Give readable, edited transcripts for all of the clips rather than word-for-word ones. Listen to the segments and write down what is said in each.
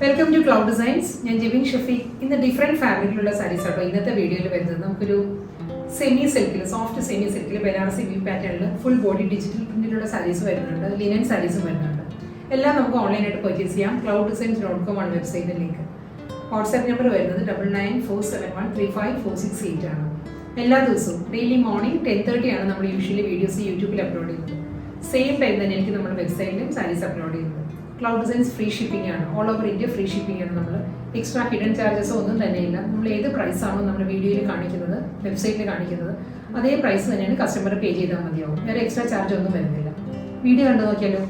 Welcome to cloud designs. ഞാൻ ജിവിൻ ഷഫി. ഇന്ന് different ഫാബ്രിക്കിലുള്ള saris ആട്ടോ ഇന്നത്തെ വീഡിയോയിൽ വരുന്നത്. നമുക്കൊരു സെമി സിൽക്കിൽ, സോഫ്റ്റ് സെമി സിൽക്കിൽ ബനാറസി വീവ് പാറ്റേണിൽ ഫുൾ ബോഡി ഡിജിറ്റൽ പ്രിന്റിലുള്ള സാരീസ് വരുന്നുണ്ട്, ലിനൻ സാരീസും വരുന്നുണ്ട്. എല്ലാം നമുക്ക് ഓൺലൈനായിട്ട് പർച്ചേസ് ചെയ്യാം. clouddesigns.com ആണ് വെബ്സൈറ്റിൻ്റെ ലിങ്ക്. വാട്സാപ്പ് നമ്പർ വരുന്നത് 9947135468 ആണ്. എല്ലാ ദിവസവും ഡെയിലി മോർണിംഗ് 10:30 ആണ് നമ്മൾ യൂഷ്വലി വീഡിയോസ് യൂട്യൂബിൽ അപ്ലോഡ് ചെയ്യുന്നത്. സെയിം ടൈം തന്നെ എനിക്ക് നമ്മുടെ വെബ്സൈറ്റിലും സാരീസ് അപ്ലോഡ് ചെയ്യുന്നത്. ക്ലൗഡ് ഡിസൈൻസ് ഫ്രീ ഷിപ്പിംഗ് ആണ്, all over India free shipping ആണ്. നമ്മൾ എക്സ്ട്രാ ഹിഡൻ ചാർജസോ ഒന്നും തന്നെയില്ല. നമ്മൾ ഏത് പ്രൈസാണോ നമ്മൾ വീഡിയോയിൽ കാണിക്കുന്നത്, വെബ്സൈറ്റിൽ കാണിക്കുന്നത്, അതേ പ്രൈസ് തന്നെയാണ് കസ്റ്റമർ പേ ചെയ്താൽ മതിയാവും. വേറെ എക്സ്ട്രാ ചാർജ് ഒന്നും വരുന്നില്ല. വീഡിയോ കണ്ടു നോക്കിയാലോ.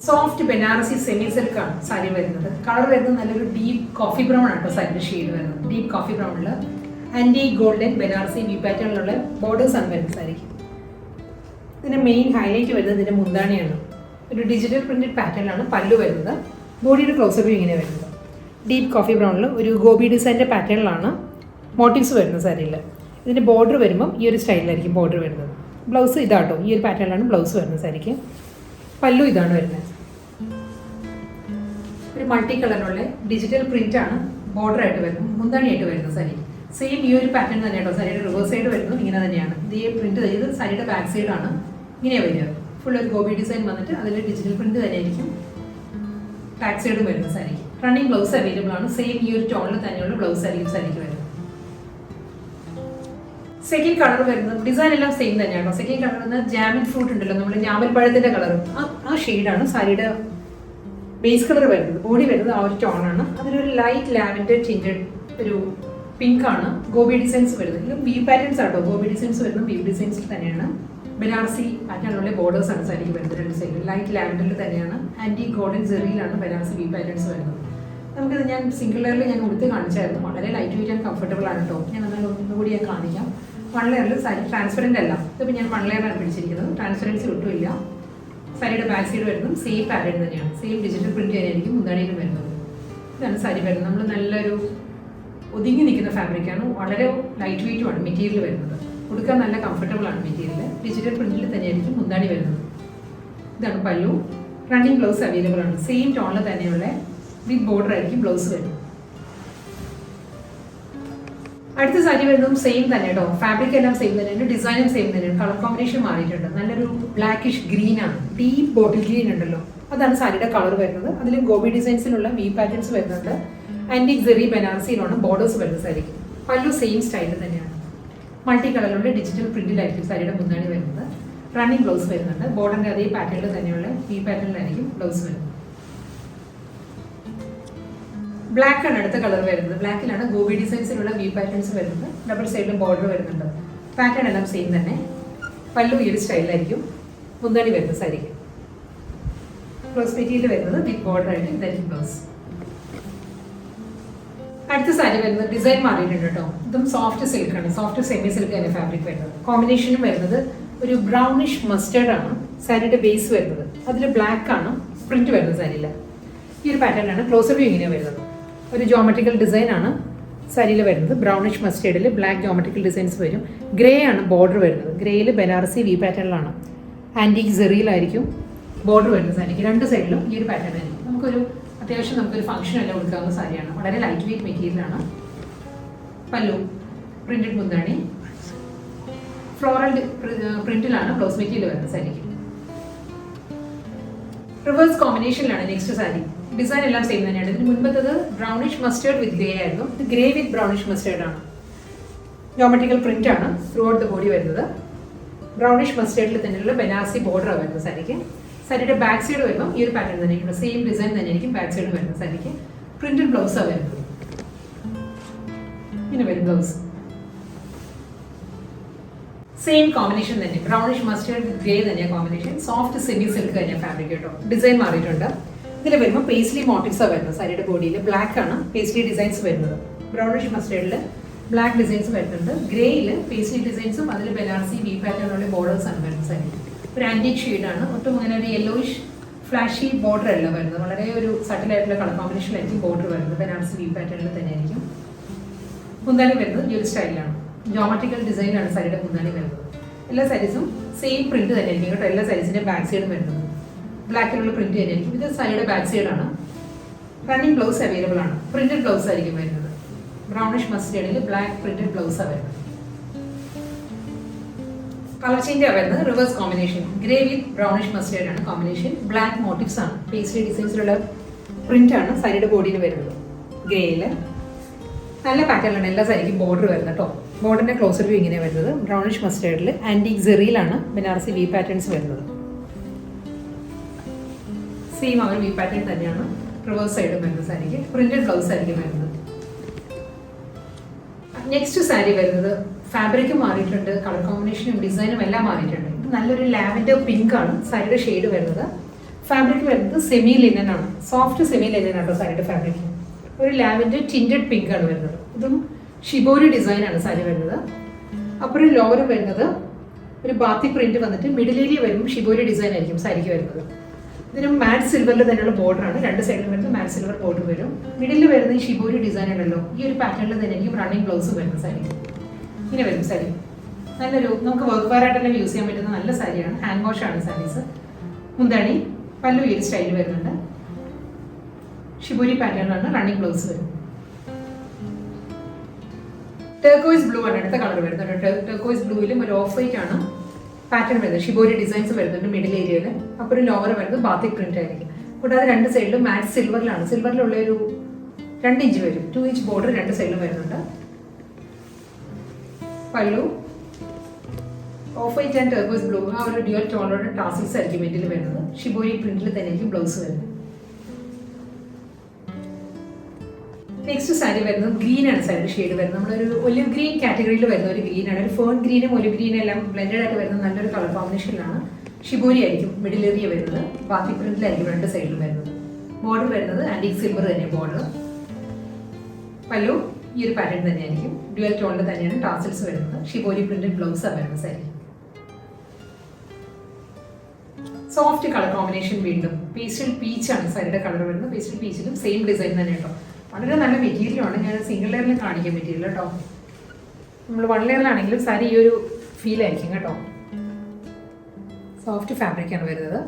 സോഫ്റ്റ് ബനാറസി സെമി സിൽക്ക് ആണ് സാരി വരുന്നത്. കളർ വരുന്നത് നല്ലൊരു ഡീപ്പ് കോഫി ബ്രൗൺ ആണ് സാരിയുടെ ഷെയ്ഡ് വരുന്നത്. ഡീപ്പ് കോഫി ബ്രൗണിൽ ആൻറ്റി ഗോൾഡൻ ബനാറസി വി പാറ്റേണിലുള്ള ബോർഡേഴ്സ് ആണ് വരുന്നത് സാരിക്ക്. ഇതിൻ്റെ മെയിൻ ഹൈലൈറ്റ് വരുന്നത് ഇതിൻ്റെ മുന്താണിയാണ്. ഒരു ഡിജിറ്റൽ പ്രിന്റഡ് പാറ്റേണിലാണ് പല്ലു വരുന്നത്. ബോഡിയുടെ ക്ലോസപ്പ് ഇങ്ങനെ വരുന്നത്. ഡീപ്പ് കോഫി ബ്രൗണിൽ ഒരു ഗോബി ഡിസൈൻ്റെ പാറ്റേണിലാണ് മോട്ടീവ്സ് വരുന്നത് സാരിയിൽ. ഇതിൻ്റെ ബോർഡർ വരുമ്പം ഈ ഒരു സ്റ്റൈലിലായിരിക്കും ബോർഡർ വരുന്നത്. ബ്ലൗസ് ഇതാട്ടോ, ഈ ഒരു പാറ്റേണിലാണ് ബ്ലൗസ് വരുന്നത് സാരിക്ക്. പല്ലു ഇതാണ് വരുന്നത്. ഒരു മൾട്ടി കളറിലുള്ള ഡിജിറ്റൽ പ്രിന്റ് ആണ് ബോർഡറായിട്ട് വരുന്നത്, മുന്താണിയായിട്ട് വരുന്നത് സാരി. സെയിം ഈ ഒരു പാറ്റേൺ തന്നെയാട്ടോ സാരിയുടെ റിവേഴ്സ് സൈഡ് വരുന്നത് ഇങ്ങനെ തന്നെയാണ്. ഇത് ഈ പ്രിന്റ് ചെയ്ത് സാരിയുടെ ബാക്ക് സൈഡാണ് ഇങ്ങനെ വരിക. ഫുൾ ഒരു ഗോബി ഡിസൈൻ വന്നിട്ട് അതിൽ ഡിജിറ്റൽ പ്രിന്റ് തന്നെയായിരിക്കും ബാക്ക് സൈഡും വരുന്നത് സാരിക്ക്. റണ്ണിങ് ബ്ലൗസ് അവൈലബിൾ ആണ്. സെയിം ഈ ഒരു ടോണിൽ തന്നെയുള്ള ബ്ലൗസ് ആയിരിക്കും സാരിക്ക് വരുന്നത്. സെക്കൻഡ് കളർ വരുന്നത് ഡിസൈൻ എല്ലാം സെയിം തന്നെയാണോ. സെക്കൻഡ് കളർ വരുന്നത് ജാമിൻ ഫ്രൂട്ട് ഉണ്ടല്ലോ, നമ്മൾ ഞാവൽപ്പഴത്തിന്റെ കളർ, ആ ഷെയ്ഡാണ് സാരിയുടെ ബേസ് കളർ വരുന്നത്. ബോഡി വരുന്നത് ആ ഒരു ടോണാണ്. അതിലൊരു ലൈറ്റ് ലാവൻഡർ ടിൻറ്റഡ് ഒരു പിങ്ക് ആണ് ഗോബി ഡിസൈൻസ് വരുന്നത്. ഇത് വീവ് പാറ്റേൺസ് ആട്ടോ. ഗോബി ഡിസൈൻസ് വരുന്നത് വീവ് ഡിസൈൻസിൽ തന്നെയാണ്. ബനാറസി പാറ്റേണിലുള്ള ബോർഡേഴ്സ് ആണ് സാരിക്ക് വരുന്നത്. രണ്ട് സൈഡിൽ ലൈറ്റ് ലാവൻഡറിൽ തന്നെയാണ്. ആൻറ്റി ഗോൾഡൻ ജെറിയിലാണ് ബനാറസി വീവ് പാറ്റേൺസ് വരുന്നത്. നമുക്കിത് ഞാൻ സിംഗിൾ ലെയറിൽ ഞാൻ ഉടുത്ത് കാണിച്ചായിരുന്നു. വളരെ ലൈറ്റ് വെയിറ്റ് ആൻഡ് കംഫർട്ടബിൾ ആണ് കേട്ടോ. ഞാൻ എന്നാൽ ഒന്നുകൂടി ഞാൻ കാണിക്കാം. വൺ ലെയറിൽ സാരി ട്രാൻസ്പെറൻറ്റ് അല്ല. ഇതിപ്പോൾ ഞാൻ വൺ ലെയറാണ് പിടിച്ചിരിക്കുന്നത്. ട്രാൻസ്പെറൻസി ഒട്ടുമില്ല. സാരിയുടെ ബാക്ക് സൈഡ് വരുന്നതും സെയിം പാറ്റേൺ തന്നെയാണ്. സെയിം ഡിജിറ്റൽ പ്രിന്റ് തന്നെയായിരിക്കും മുന്താണിയിലും വരുന്നത്. ഇതാണ് സാരി വരുന്നത്. നമ്മൾ നല്ലൊരു ഒതുങ്ങി നിൽക്കുന്ന ഫാബ്രിക്കാണ്. വളരെ ലൈറ്റ് വെയിറ്റുമാണ് മെറ്റീരിയൽ വരുന്നത്. ഉടുക്കാൻ നല്ല കംഫർട്ടബിൾ ആണ് മെറ്റീരിയൽ. ഡിജിറ്റൽ പ്രിന്റിൽ തന്നെയായിരിക്കും മുന്താണി വരുന്നത്. ഇതാണ് പല്ലു. റണ്ണിങ് ബ്ലൗസ് അവൈലബിൾ ആണ്. സെയിം ടോണിൽ തന്നെയുള്ള വിത്ത് ബോർഡർ ആയിരിക്കും ബ്ലൗസ് വരുന്നത്. അടുത്ത സാരി വരുന്നതും സെയിം തന്നെ കേട്ടോ. ഫാബ്രിക് എല്ലാം സെയിം തന്നെയാണ്, ഡിസൈനും സെയിം തന്നെയാണ്. കളർ കോമ്പിനേഷൻ മാറിയിട്ടുണ്ട്. നല്ലൊരു ബ്ലാക്കിഷ് ഗ്രീൻ ആണ്. ഡീപ്പ് ബോട്ടിൽ ഗ്രീൻ ഉണ്ടല്ലോ, അതാണ് സാരിയുടെ കളർ വരുന്നത്. അതിൽ ഗോബി ഡിസൈൻസിലുള്ള വി പാറ്റേൺസ് വരുന്നുണ്ട്. ആൻറ്റിക് ജെറി ബനാറസിയിലാണ് ബോർഡേഴ്സ് വരുന്നത് സാരിക്ക്. പല്ലു സെയിം സ്റ്റൈലിൽ തന്നെയാണ്. മൾട്ടി കളറിലുള്ള ഡിജിറ്റൽ പ്രിന്റിലായിരിക്കും സാരിയുടെ മുന്താണി വരുന്നത്. റണ്ണിങ് ബ്ലൗസ് വരുന്നുണ്ട്. ബോർഡറിൻ്റെ അതേ പാറ്റേണിൽ തന്നെയുള്ള വി പാറ്റേണിലായിരിക്കും ബ്ലൗസ് വരുന്നത്. ബ്ലാക്ക് ആണ് അടുത്ത കളർ വരുന്നത്. ബ്ലാക്കിലാണ് ഗോബി ഡിസൈൻസിലുള്ള വി പാറ്റേൺസ് വരുന്നത്. ഡബിൾ സൈഡിലും ബോർഡർ വരുന്നുണ്ട്. പാറ്റേൺ എല്ലാം സെയിം തന്നെ. പല്ലു ഈ ഒരു സ്റ്റൈലിലായിരിക്കും മുന്താണി വരുന്നത് സാരിക്ക്. ബ്ലൗസ് മെറ്റീരിയൽ വരുന്നത് വിത്ത് ബോർഡർ ആയിട്ട് ഇതായിരിക്കും ബ്ലൗസ്. അടുത്ത സാരി വരുന്നത് ഡിസൈൻ മാറിയിട്ടുണ്ട് കേട്ടോ. ഇതും സോഫ്റ്റ് സിൽക്കാണ്. സോഫ്റ്റ് സെമി സിൽക്ക് തന്നെ ഫാബ്രിക് വരുന്നത്. കോമ്പിനേഷനും വരുന്നത് ഒരു ബ്രൗണിഷ് മസ്റ്റേർഡ് ആണ് സാരിയുടെ ബേസ് വരുന്നത്. അതിൽ ബ്ലാക്ക് ആണ് പ്രിന്റ് വരുന്നത് സാരിയിൽ. ഈ ഒരു പാറ്റേൺ ആണ്. ക്ലോസപ്പ് ഇങ്ങനെ വരുന്നത്. ഒരു ജോമെട്രിക്കൽ ഡിസൈൻ ആണ് സാരിയിൽ വരുന്നത്. ബ്രൗണിഷ് മസ്റ്റേർഡിൽ ബ്ലാക്ക് ജോമെട്രിക്കൽ ഡിസൈൻസ് വരും. ഗ്രേ ആണ് ബോർഡർ വരുന്നത്. ഗ്രേയിൽ ബനാറസി വി പാറ്റേണിലാണ്. ആൻറ്റിക് ജെറിയിലായിരിക്കും ബോർഡർ വരുന്നത് സാരിക്ക്. രണ്ട് സൈഡിലും ഈ ഒരു പാറ്റേൺ ആയിരിക്കും. അത്യാവശ്യം നമുക്കൊരു ഫംഗ്ഷൻ എല്ലാം കൊടുക്കാവുന്ന സാരിയാണ്. വളരെ ലൈറ്റ് വെയിറ്റ് മെറ്റീരിയലാണ്. പല്ലു പ്രിന്റഡ് മുന്താണി. ഫ്ലോറൽ പ്രിന്റിലാണ് ബ്ലൗസ് മെറ്റീരിയൽ വരുന്നത് സാരിക്ക്. റിവേഴ്സ് കോമ്പിനേഷനിലാണ് നെക്സ്റ്റ് സാരി. ഡിസൈൻ എല്ലാം സെയിം തന്നെയാണ്. ഇതിന് മുൻപത്തത് ബ്രൗണിഷ് മസ്റ്റേർഡ് വിത്ത് ഗ്രേ ആയിരുന്നു. ഇത് ഗ്രേ വിത്ത് ബ്രൗണിഷ് മസ്റ്റേർഡ് ആണ്. ജോമെട്രിക്കൽ പ്രിന്റ് ആണ് ത്രൂ ഔട്ട് ദ ബോഡി വരുന്നത്. ബ്രൗണിഷ് മസ്റ്റേർഡിൽ തന്നെയുള്ള ബനാറസി ബോർഡറാണ് വരുന്നത് സാരിക്ക്. സാരിയുടെ ബാക്ക് സൈഡ് വരുമ്പോൾ ഈ ഒരു പാറ്റേൺ തന്നെയായിരിക്കും. സെയിം ഡിസൈൻ തന്നെയായിരിക്കും ബാക്ക് സൈഡ് വരുന്നത് സാരിക്ക്. പ്രിന്റഡ് ബ്ലൗസാണ് വരുന്നത്. ഇങ്ങനെ വരും ബ്ലൗസ്. സെയിം കോമ്പിനേഷൻ തന്നെ. ബ്രൗണിഷ് മസ്റ്റേർഡ് വിത്ത് ഗ്രേ തന്നെയാണ് കോമ്പിനേഷൻ. സോഫ്റ്റ് സെമി സിൽക്ക് തന്നെയാണ് ഫാബ്രിക് കേട്ടോ. ഡിസൈൻ മാറിയിട്ടുണ്ട്. ഇതിൽ വരുമ്പോൾ പേസ്ലി മോട്ടീവ്സാണ് വരുന്നത്. സാരിയുടെ ബോഡിയിൽ ബ്ലാക്ക് ആണ് പേസ്ലി ഡിസൈൻസ് വരുന്നത്. ബ്രൗണിഷ് മസ്റ്റേർഡിൽ ബ്ലാക്ക് ഡിസൈൻസ് വരുന്നുണ്ട്. ഗ്രേയിൽ പേസ്ലി ഡിസൈൻസും അതിൽ ബനാറസി വി പാറ്റേണുള്ള ബോർഡേഴ്സ് ആണ് വരുന്നത് സാരി. ഒരു ആൻറ്റിക് ഷെയ്ഡാണ്. ഒട്ടും അങ്ങനെ ഒരു യെല്ലോയിഷ് ഫ്ലാഷി ബോർഡർ അല്ല വരുന്നത്. വളരെ ഒരു സട്ടിലായിട്ടുള്ള കളർ കോമ്പിനേഷനിലായിരിക്കും ബോർഡർ വരുന്നത്. ബനാറസി വി പാറ്റേണിൽ തന്നെയായിരിക്കും മുന്താണി വരുന്നത്. ഈ ഒരു സ്റ്റൈലിലാണ്. ജോമെട്രിക്കൽ ഡിസൈനാണ് സാരിയുടെ മുന്താണി വരുന്നത്. എല്ലാ സാരീസും സെയിം പ്രിന്റ് തന്നെയായിരിക്കും കേട്ടോ. എല്ലാ സാരീസിൻ്റെ ബാക്ക് സൈഡും വരുന്നത്. ബ്ലാക്കിലുള്ള പ്രിന്റ് തന്നെയായിരിക്കും. ഇത് സാരിയുടെ ബാക്ക് സൈഡാണ്. റണ്ണിങ് ബ്ലൗസ് അവൈലബിൾ ആണ്. പ്രിന്റഡ് ബ്ലൗസ് ആയിരിക്കും വരുന്നത്. ബ്രൗണിഷ് മസ്റ്റേർഡിൽ ബ്ലാക്ക് പ്രിന്റഡ് ബ്ലൗസാണ് വരുന്നത്. കളർ ചേഞ്ച് വരുന്നത് reverse combination. Grey with brownish mustard ആണ് കോമ്പിനേഷൻ. ബ്ലാക്ക് മോട്ടീവ്സ് ആണ്. പേസ്ട്രി ഡിസൈൻസിലുള്ള പ്രിന്റ് ആണ് സാരിയുടെ ബോഡിയിൽ വരുന്നത്. ഗ്രേയില് നല്ല പാറ്റേണിലാണ് എല്ലാ സാരിക്കും ബോർഡർ വരുന്നത് കേട്ടോ. ബോർഡറിന്റെ ക്ലോസർ വ്യൂ ഇങ്ങനെ വരുന്നത്. ബ്രൗണിഷ് മസ്റ്റേർഡിൽ ആന്റിക് സെറിയിലാണ് ബനാറസി വി പാറ്റേൺസ് വരുന്നത്. സെയിം അവർ വി പാറ്റേൺ തന്നെയാണ് റിവേഴ്സ് സൈഡും വരുന്നത് സാരിക്ക്. പ്രിന്റഡ് ബ്ലൗസ് ആയിരിക്കും വരുന്നത്. നെക്സ്റ്റ് സാരി വരുന്നത് ഫാബ്രിക് മാറിയിട്ടുണ്ട്, കളർ കോമ്പിനേഷനും ഡിസൈനും എല്ലാം മാറിയിട്ടുണ്ട്. ഇത് നല്ലൊരു ലാവൻഡർ പിങ്ക് ആണ് സാരിയുടെ ഷെയ്ഡ് വരുന്നത്. ഫാബ്രിക് വരുന്നത് സെമി ലിനൻ ആണ്. സോഫ്റ്റ് സെമി ലിനൻ ആണ് സാരിയുടെ ഫാബ്രിക്. ഒരു ലാവൻഡർ ടിൻറ്റഡ് പിങ്ക് ആണ് വരുന്നത്. ഇതും ഷിബോരി ഡിസൈൻ ആണ് സാരി വരുന്നത്. അപ്പുറം ലോവർ വരുന്നത് ഒരു ബാത്തി പ്രിന്റ് വന്നിട്ട് മിഡിൽ ഏരിയ വരുമ്പോൾ ഷിബോരി ഡിസൈൻ ആയിരിക്കും സാരിക്ക് വരുന്നത്. ഇതിന് മാറ്റ് സിൽവറിൽ തന്നെയുള്ള ബോർഡർ ആണ്. രണ്ട് സൈഡിലും വരുന്നത് മാറ്റ് സിൽവർ ബോർഡർ വരും. മിഡിൽ വരുന്ന ഈ ഷിബോരി ഡിസൈൻ ഉണ്ടല്ലോ, ഈ ഒരു പാറ്റേണിൽ തന്നെ ആയിരിക്കും റണ്ണിങ് ബ്ലൗസ് വരുന്നത് സാരി. ഇങ്ങനെ വരും സാരി. നല്ലൊരു നമുക്ക് വർക്ക് വെയറായിട്ട് തന്നെ യൂസ് ചെയ്യാൻ പറ്റുന്ന നല്ല സാരിയാണ്. ഹാൻഡ് വാഷ് ആണ് സാരീസ്. മുന്താണി പല്ലു ഈ സ്റ്റൈൽ വരുന്നുണ്ട്. ഷിബോരി പാറ്റേണിലാണ് റണ്ണിങ് ബ്ലൗസ് വരുന്നത്. ടർക്കോയിസ് ബ്ലൂ ആണ് അടുത്ത കളർ വരുന്നത്. ടർക്കോയിസ് ബ്ലൂവിലും ഒരു ഓഫ് വൈറ്റ് ആണ് പാറ്റേൺ വരുന്നത്. ഷിബോരി ഡിസൈൻസ് വരുന്നുണ്ട് മിഡിൽ ഏരിയയിൽ. അപ്പോൾ ഒരു ലോവർ വരുന്നത് ബാത്തിക് പ്രിന്റ് ആയിരിക്കും. കൂടാതെ രണ്ട് സൈഡിലും മാറ്റ് സിൽവറിലാണ്. സിൽവറിലുള്ള ഒരു 2 ഇഞ്ച് വരും. 2 ഇഞ്ച് ബോർഡർ രണ്ട് സൈഡിലും വരുന്നുണ്ട്. പല്ലു off white and turquoise blue ആ ഒരു ഡ്യുവൽ ടോണോടെ ടാസിൽസ് ആയിരിക്കും മിഡിൽ വരുന്നത്. ഷിബോരി പ്രിന്റിൽ തന്നെ ആയിരിക്കും ബ്ലൗസ് വരുന്നത്. നെക്സ്റ്റ് സാരി വരുന്നത് ഗ്രീൻ ആണ് സാരിയുടെ ഷെയ്ഡ് വരുന്നത്. നമ്മളൊരു ഒലിവ് ഗ്രീൻ കാറ്റഗറിയിൽ വരുന്ന ഒരു ഗ്രീൻ ആണ്. ഒരു ഫേൺ ഗ്രീനും ഒലിവ് ഗ്രീനും എല്ലാം ബ്ലെൻഡഡ് ആയിട്ട് വരുന്ന നല്ലൊരു കളർ കോമ്പിനേഷനിലാണ്. ഷിബോരി ആയിരിക്കും മിഡിൽ ഏരിയ വരുന്നത്. ബാത്തി പ്രിന്റിലായിരിക്കും രണ്ട് സൈഡിലും വരുന്നത്. ബോർഡർ വരുന്നത് ആന്റിക് സിൽവർ തന്നെ ബോർഡർ. പല്ലു ഈ ഒരു പാറ്റേൺ തന്നെയായിരിക്കും. ഡ്യുവൽ ടോണിൽ തന്നെയാണ് ടാസിൽസ് വരുന്നത്. ഷിബോരി പ്രിന്റഡ് ബ്ലൗസാണ് വരുന്നത് സാരി. സോഫ്റ്റ് കളർ കോമ്പിനേഷൻ വീണ്ടും പേസ്റ്റൽ പീച്ച് ആണ് സാരിയുടെ കളർ വരുന്നത്. പേസ്റ്റൽ പീച്ചിലും സെയിം ഡിസൈൻ തന്നെ കേട്ടോ. വളരെ നല്ല മെറ്റീരിയലാണ്. ഞാൻ സിംഗിൾ ലെയറിൽ കാണിക്കാൻ മെറ്റീരിയൽ കേട്ടോ. നമ്മൾ 1 ലെയറിലാണെങ്കിലും സാരി ഈ ഒരു ഫീൽ ആയിരിക്കും കേട്ടോ. സോഫ്റ്റ് ഫാബ്രിക്കാണ് വരുന്നത്.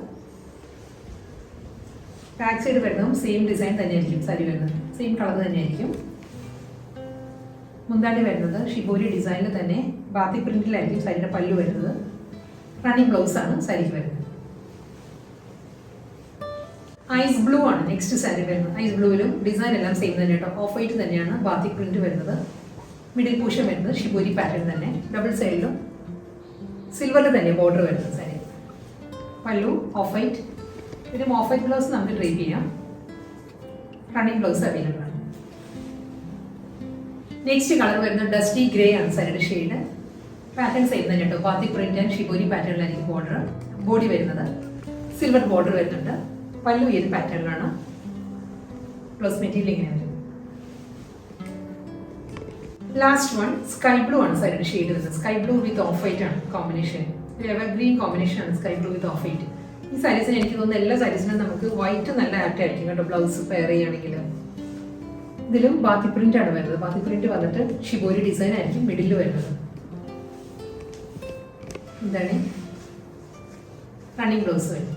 ബാക്ക് സൈഡ് വരുന്നതും സെയിം ഡിസൈൻ തന്നെയായിരിക്കും സാരി വരുന്നത്. സെയിം കളർ തന്നെയായിരിക്കും. മുന്താണി വരുന്നത് ഷിബോരി ഡിസൈനിൽ തന്നെ ബാത്തി പ്രിന്റിലായിരിക്കും സാരിയുടെ പല്ലു വരുന്നത്. റണ്ണിങ് ബ്ലൗസ് ആണ് സാരിക്ക് വരുന്നത്. ഐസ് ബ്ലൂ ആണ് നെക്സ്റ്റ് സാരി വരുന്നത്. ഐസ് ബ്ലൂവിലും ഡിസൈൻ എല്ലാം സെയിം തന്നെ കേട്ടോ. ഓഫ് വൈറ്റ് തന്നെയാണ് ബാത്തിക് പ്രിന്റ് വരുന്നത്. മിഡിൽ പോർഷൻ വരുന്നത് ഷിബോരി പാറ്റേൺ തന്നെ. ഡബിൾ സൈഡിലും സിൽവറിൽ തന്നെ ബോർഡർ വരുന്നത് സാരി. Pallu off white. ഇതിലും ഓഫ് വൈറ്റ് ബ്ലൗസ് നമുക്ക് ഡ്രേപ്പ് ചെയ്യാം. റണ്ണിങ് ബ്ലൗസ് അവൈലബിൾ ആണ്. നെക്സ്റ്റ് കളർ വരുന്നത് ഡസ്റ്റി ഗ്രേ ആണ് സാരിയുടെ ഷെയ്ഡ്. പാറ്റേൺ സെയിം തന്നെ കേട്ടോ. ബാത്തിക് പ്രിന്റ് ആൻഡ് ഷിബോരി പാറ്റേണിലായിരിക്കും ബോർഡർ. ബോഡി വരുന്നത് സിൽവർ ബോർഡർ വരുന്നുണ്ട്. പല്ലു ഈ ഒരു പാറ്റേണിലാണ്. പ്ലസ് മെറ്റീരിയൽ ഇങ്ങനെ വരും. ലാസ്റ്റ് വൺ സ്കൈ ബ്ലൂ ആണ് സാരിയുടെ ഷെയ്ഡ് വരുന്നത്. Sky blue width of white ആണ് കോമ്പിനേഷൻ. ഒരു എവർ ഗ്രീൻ കോമ്പിനേഷൻ ആണ് sky blue width of white. ഈ സാരീസിന് എനിക്ക് തോന്നുന്നു എല്ലാ സാരീസിനും നമുക്ക് വൈറ്റ് നല്ല ആപ്റ്റ് ആയിരിക്കും കേട്ടോ. ബ്ലൗസ് പെയർ ചെയ്യുകയാണെങ്കിൽ. ഇതിലും ബാത്തി പ്രിന്റ് ആണ് വരുന്നത്. ബാത്തി പ്രിന്റ് വന്നിട്ട് ഷിബോരി ഡിസൈൻ ആയിരിക്കും മിഡിൽ വരുന്നത്. എന്താണ് റണ്ണിങ് ബ്ലൗസ് വരും.